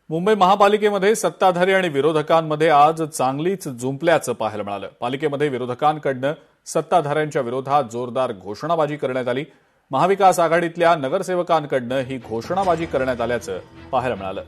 मुंबई महापालिकेमध्ये सत्ताधारी आणि विरोधकांमध्ये आज चांगलीच जुंपल्याचं पाहायला मिळालं। पालिकेमध्ये विरोधकांकडून सत्ताधाऱ्यांच्या विरोधात जोरदार घोषणाबाजी करण्यात आली। महाविकास आघाडीतल्या नगरसेवकांकडून ही घोषणाबाजी करण्यात आल्याचं पाहायला मिळालं।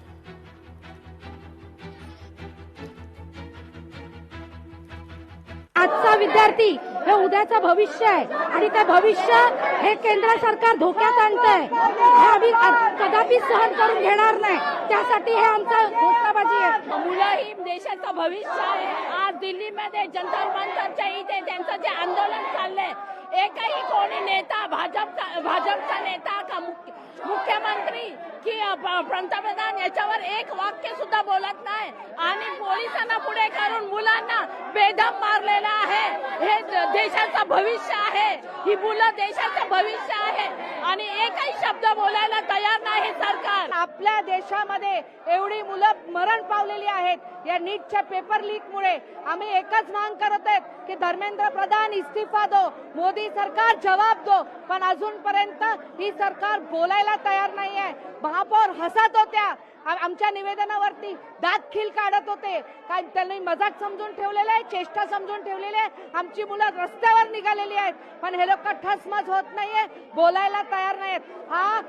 आजचा विद्यार्थी हे उद्याचं भविष्य आहे आणि ते भविष्य हे केंद्र सरकार धोक्यात आणतंय। हे आम्ही कदापि सहन करून घेणार नाही। त्यासाठी हे आमचं घोषणाबाजी आहे। मुलं ही देशाचं भविष्य आहे। आज दिल्लीमध्ये जंतर मंतरच्या इथे त्यांचं जे आंदोलन चाललंय, एकही कोणी नेता भाजपचा नेता का मुख्यमंत्री की पंतप्रधान याच्यावर एक वाक्य सुद्धा बोलत नाही आणि पोलिसांना पुढे करून मुलांना बेदम मारलेला आहे। हे देशाचं भविष्य आहे, ही मुलं देशाचं भविष्य आहे आणि एकही शब्द बोलायला तयार नाही सरकार। आपल्या देशामध्ये एवढी मुलं मरण पावलेली आहेत या नीटच्या पेपर लीकमुळे। आम्ही एकच मागणी करत आहेत की धर्मेंद्र प्रधान इस्तीफा दो, मोदी सरकार जवाब दो, पण अजूनपर्यंत ही सरकार बोलायला तयार नाहीये। महापौर हसत होत्या, आमच्या निवेदनावरती दात खिल काढत होते, कारण त्यांनी मजाक समजून ठेवलेलं आहे, चेष्टा समजून ठेवलेली आहे। आमची मुलं रस्त्यावर निघालेली आहेत, पण हे लोक ठसमस होत नाहीये, बोलायला तयार नाहीत। हा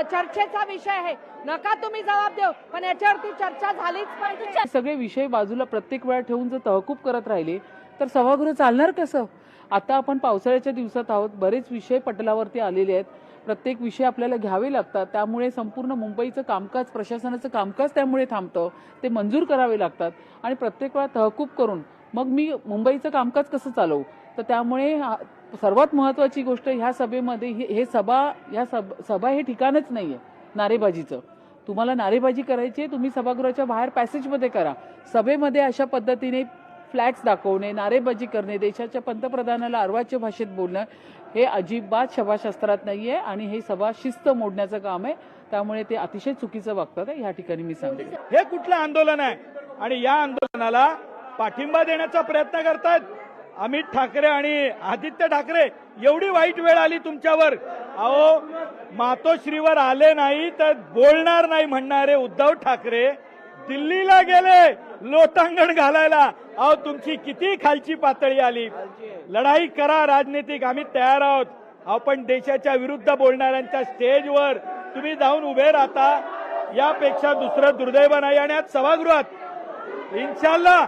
चर्चेचा विषय आहे, नका तुम्ही जबाब देऊ, पण याच्यावरती चर्चा झालीच पाहिजे। सगळे विषय बाजूला प्रत्येक वेळा ठेवून जर तहकूब करत राहिले तर सभागृह चालणार कसं? आता आपण पावसाळ्याच्या दिवसात आहोत, बरेच विषय पटलावरती आलेले आहेत, प्रत्येक विषय आपल्याला घ्यावे लागतात। त्यामुळे संपूर्ण मुंबईचं कामकाज, प्रशासनाचं कामकाज त्यामुळे थांबतं, ते मंजूर करावे लागतात आणि प्रत्येक वेळा तहकूब करून मग मी मुंबईचं कामकाज कसं चालवू? तर त्यामुळे सर्वात महत्वाची गोष्ट ह्या सभेमध्ये सभा हे ठिकाणच नाहीये नारेबाजीचं। तुम्हाला नारेबाजी करायची, तुम्ही सभागृहाच्या बाहेर पॅसेजमध्ये करा। सभेमध्ये अशा पद्धतीने फ्लॅग्स दाखवणे, नारेबाजी करणे, देशाच्या पंतप्रधानाला अर्वाच्य भाषेत बोलणं हे अजिबात सभाशास्त्रात नाहीये आणि हे सभा शिस्त मोडण्याचं काम आहे। त्यामुळे ते अतिशय चुकीचं वागतात या ठिकाणी मी सांगते। हे कुठलं आंदोलन आहे आणि या आंदोलनाला पाठिंबा देण्याचा प्रयत्न करतात अमित ठाकरे आणि आदित्य ठाकरे। एवढी वाईट वेळ आली तुमच्यावर, अहो मातोश्रीवर आले नाही तर बोलणार नाही म्हणणारे उद्धव ठाकरे दिल्लीला गेले लोटांगण घालायला। अहो तुमची किती खालची पातळी आली। लढाई करा राजनीतिक, आम्ही तयार आहोत। आपण देशाच्या विरुद्ध बोलणाऱ्यांच्या स्टेजवर तुम्ही जाऊन उभे राहता, यापेक्षा दुसरं दुर्दैव नाही। आणि आज सभागृहात इन्शाल्लाह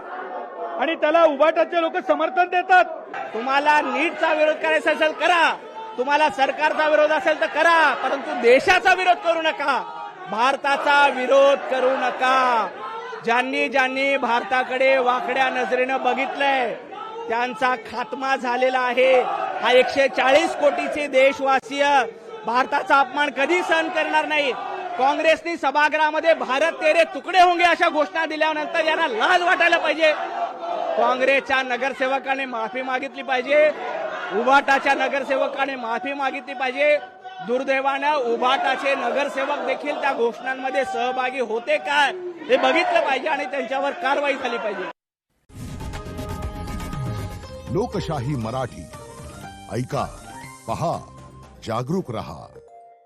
आणि त्याला उभाटाचे लोक समर्थन देतात। तुम्हाला नीटचा विरोध करायचा असेल करा, तुम्हाला सरकारचा विरोध असेल तर करा, परंतु देशाचा विरोध करू नका, भारताचा विरोध करू नका। ज्यांनी भारताकडे वाकड्या नजरेनं बघितलंय त्यांचा खात्मा झालेला आहे। हा 140 कोटीचे देशवासीय भारताचा अपमान कधी सहन करणार नाही। काँग्रेसने सभागृहामध्ये भारत तेरे तुकडे होंगे अशा घोषणा दिल्यानंतर यांना लाज वाटायला पाहिजे। काँग्रेसच्या नगरसेवकाने माफी मागितली पाहिजे, उभाटाच्या नगरसेवकाने माफी मागितली पाहिजे। दुर्दैवानं उभाटाचे नगरसेवक देखील त्या घोषणांमध्ये सहभागी होते काय हे बघितलं पाहिजे आणि त्यांच्यावर कारवाई झाली पाहिजे। लोकशाही मराठी ऐका, पहा, जागरूक रहा।